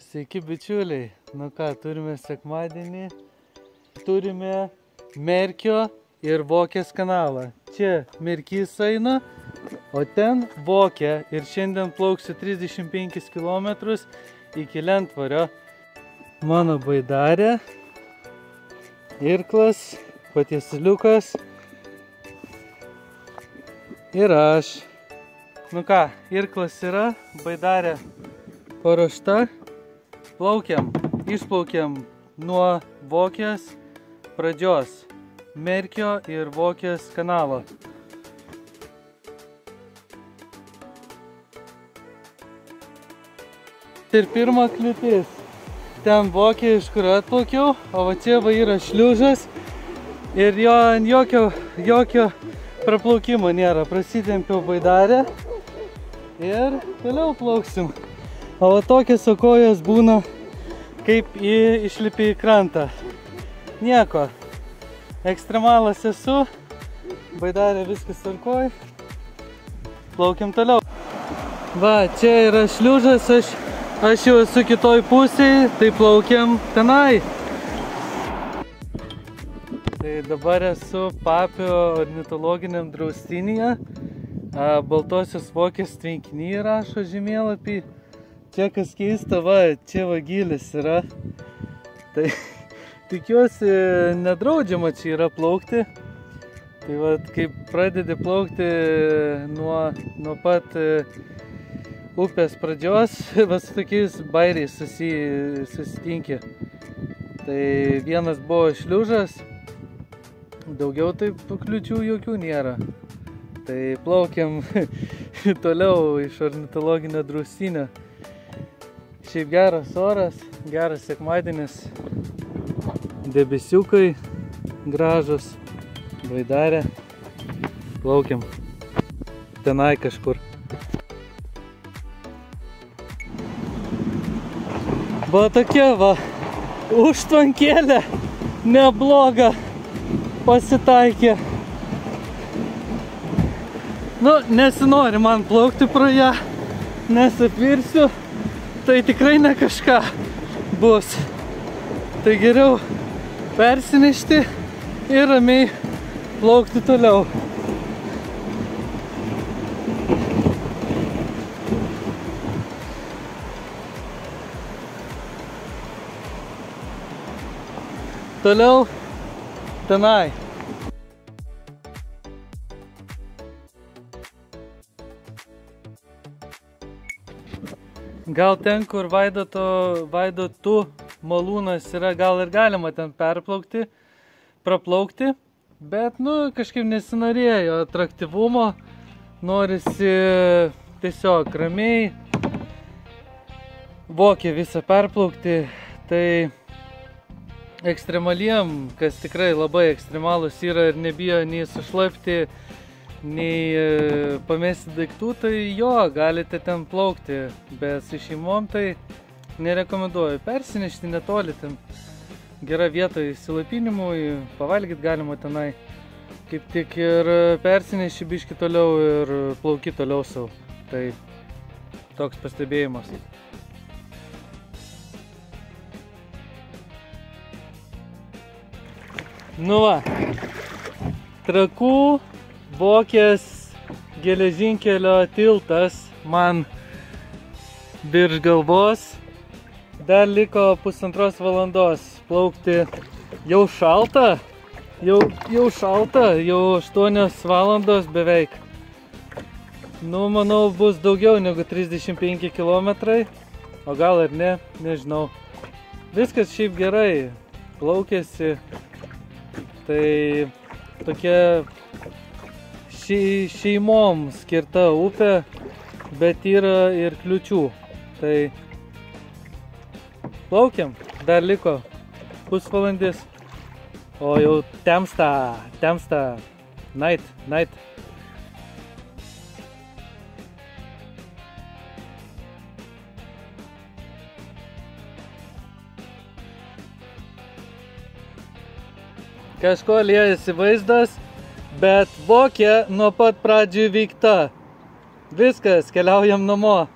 Sveiki bičiuliai, nu ką, turime sekmadienį, turime Merkio ir Vokės kanalą. Čia Merkys eina, o ten Vokė ir šiandien plauksiu 35 km iki Lentvario. Mano baidarė, irklas, patiesiliukas ir aš. Nu ką, irklas yra, baidarė paruošta. Plaukiam, išplaukiam nuo Vokės pradžios, Merkio ir Vokės kanalo. Ir pirma kliūtis. Ten Vokė, iš kur atplaukiau, o va čia va yra šliužas ir jokio praplaukimo nėra. Prasitempiau baidarę ir toliau plauksim. O va tokios kojos būna, kaip išlipi į krantą. Nieko. Ekstremalas esu, baidarė viskas tvarkoj. Plaukiam toliau. Va, čia yra šliužas, aš jau esu kitoj pusėje, tai plaukiam tenai. Tai dabar esu Papio ornitologiniam draustinyje. Baltosios Vokės tvenkiny rašo žemėlapį. Čia kas keista, va, čia va gylis yra. Tai tikiuosi nedraudžiama čia yra plaukti. Tai va, kai pradedi plaukti nuo pat upės pradžios, va su tokiais bairiais susitinki. Tai vienas buvo šliužas, daugiau taip kliūčių jokių nėra. Tai plaukiam toliau iš ornitologinio draustinio. Šiaip geras oras, geras sekmadienis, debesiukai gražus, baidarė, plaukiam tenai kažkur. Va tokia va, užtvankėlė nebloga pasitaikė. Nu, nesinori man plaukti pro ją, nes apvirsiu. Tai tikrai ne kažką bus. Tai geriau persinešti ir ramiai plaukti toliau. Toliau tenai. Gal ten, kur Vaidotų malūnas yra, gal ir galima ten praplaukti, bet, nu, kažkaip nesinorėjo atraktyvumo, norisi tiesiog ramiai Vokė visą perplaukti, tai ekstremaliem, kas tikrai labai ekstremalus yra ir nebijo nei sušlapti, nei pamesti daiktų, tai jo, galite ten plaukti, bet su šeimom tai nerekomenduoju. Persinešti netoli, ten gera vieta įsilapinimui, pavalgyti galima tenai. Kaip tik ir persineši biškį toliau ir plauki toliau savo. Tai toks pastebėjimas. Nu va, Trakų Vokės geležinkelio tiltas man virš galvos. Dar liko 1,5 valandos plaukti. Jau šalta, jau šalta, jau 8 valandos beveik. Nu, manau, bus daugiau negu 35 km, o gal ir ne, nežinau. Viskas šiaip gerai, plaukėsi. Tai tokia šeimom skirta upė, bet yra ir kliūčių. Tai plaukiam, dar liko pusvalandis, o jau temsta, night. Kažko liejasi vaizdas, bet Vokė nuo pat pradžių įveikta. Viskas, keliaujam namo.